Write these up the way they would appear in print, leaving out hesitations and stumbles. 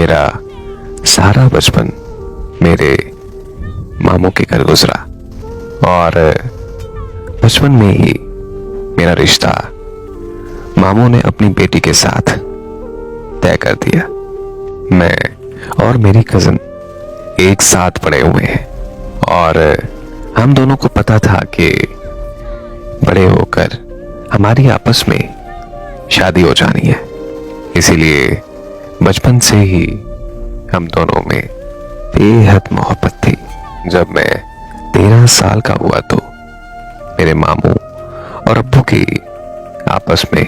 मेरा सारा बचपन मेरे मामू के घर गुजरा और बचपन में ही मेरा रिश्ता मामू ने अपनी बेटी के साथ तय कर दिया। मैं और मेरी कजन एक साथ पड़े हुए हैं और हम दोनों को पता था कि बड़े होकर हमारी आपस में शादी हो जानी है। इसीलिए बचपन से ही हम दोनों में बेहद मोहब्बत थी। जब मैं 13 साल का हुआ तो मेरे मामू और अब्बू की आपस में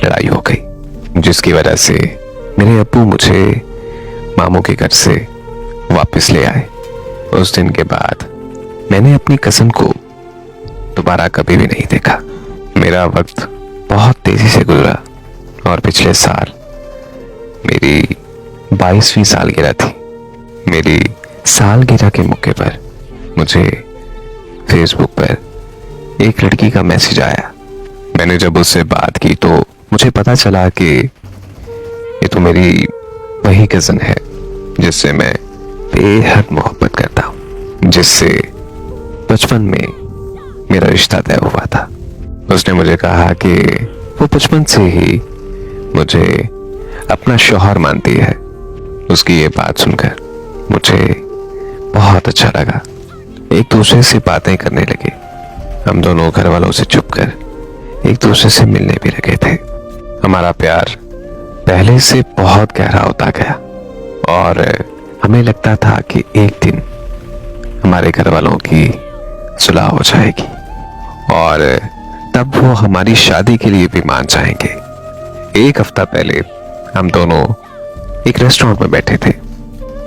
लड़ाई हो गई, जिसकी वजह से मेरे अब्बू मुझे मामू के घर से वापस ले आए। उस दिन के बाद मैंने अपनी कज़न को दोबारा कभी भी नहीं देखा। मेरा वक्त बहुत तेजी से गुजरा और पिछले साल मेरी 22वीं सालगिरह थी। मेरी सालगिरह के मौके पर मुझे फेसबुक पर एक लड़की का मैसेज आया। मैंने जब उससे बात की तो मुझे पता चला कि ये तो मेरी वही कज़न है जिससे मैं बेहद मोहब्बत करता हूँ, जिससे बचपन में मेरा रिश्ता तय हुआ था। उसने मुझे कहा कि वो बचपन से ही मुझे अपना शौहर मानती है। उसकी ये बात सुनकर मुझे बहुत अच्छा लगा। एक दूसरे से बातें करने लगे। हम दोनों घर वालों से छुपकर एक दूसरे से मिलने भी लगे थे। हमारा प्यार पहले से बहुत गहरा होता गया और हमें लगता था कि एक दिन हमारे घर वालों की सुलह हो जाएगी और तब वो हमारी शादी के लिए भी मान जाएंगे। एक हफ्ता पहले हम दोनों एक रेस्टोरेंट में बैठे थे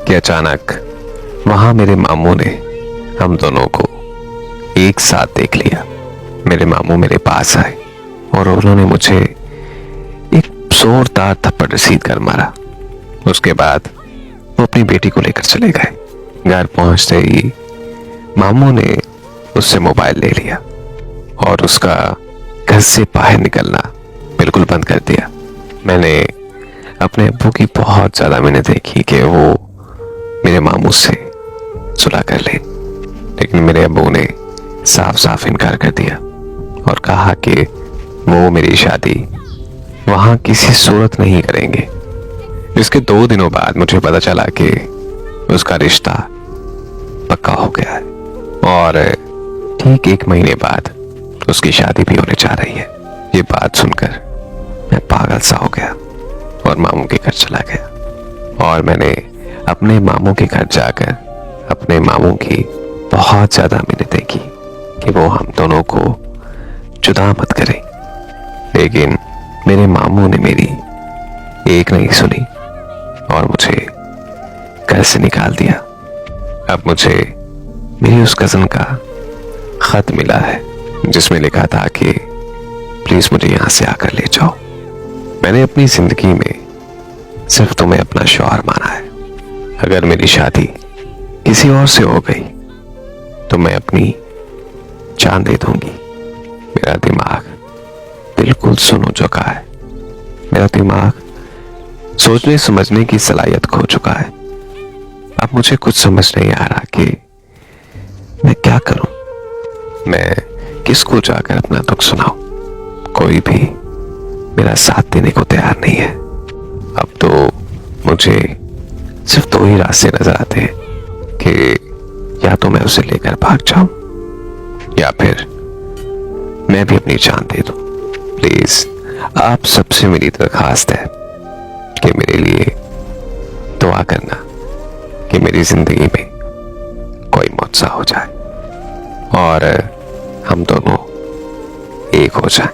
कि अचानक वहां मेरे मामू ने हम दोनों को एक साथ देख लिया। मेरे मामू मेरे पास आए और उन्होंने मुझे एक जोरदार थप्पड़ रसीद कर मारा। उसके बाद वो अपनी बेटी को लेकर चले गए। घर पहुंचते ही मामू ने उससे मोबाइल ले लिया और उसका घर से बाहर निकलना बिल्कुल बंद कर दिया। मैंने अपने अब्बू की बहुत ज्यादा मिन्नतें की कि वो मेरे मामू से सुलह कर ले, लेकिन मेरे अब्बू ने साफ साफ इनकार कर दिया और कहा कि वो मेरी शादी वहां किसी सूरत नहीं करेंगे। इसके 2 दिनों बाद मुझे पता चला कि उसका रिश्ता पक्का हो गया है और ठीक 1 महीने बाद उसकी शादी भी होने जा रही है। ये बात सुनकर मैं पागल सा हो गया और मामू के घर चला गया और मैंने अपने मामू के घर जाकर अपने मामू की बहुत ज्यादा मिन्नतें की कि वो हम दोनों को जुदा मत करें, लेकिन मेरे मामू ने मेरी एक नहीं सुनी और मुझे घर से निकाल दिया। अब मुझे मेरी उस कज़न का खत मिला है जिसमें लिखा था कि प्लीज मुझे यहां से आकर ले जाओ। मैंने अपनी जिंदगी में सिर्फ तुम्हें अपना शौहर माना है। अगर मेरी शादी किसी और से हो गई तो मैं अपनी जान दे दूंगी। मेरा दिमाग बिल्कुल सुन हो चुका है। मेरा दिमाग सोचने समझने की सलाहियत खो चुका है। अब मुझे कुछ समझ नहीं आ रहा कि मैं क्या करूं। मैं किसको जाकर अपना दुख सुनाऊं? कोई भी मेरा साथ देने को तैयार नहीं है। अब तो मुझे सिर्फ 2 ही रास्ते नजर आते हैं कि या तो मैं उसे लेकर भाग जाऊं या फिर मैं भी अपनी जान दे दूं। प्लीज आप सबसे मेरी दरखास्त है कि मेरे लिए दुआ करना कि मेरी जिंदगी में कोई मौजज़ा हो जाए और हम दोनों एक हो जाएं।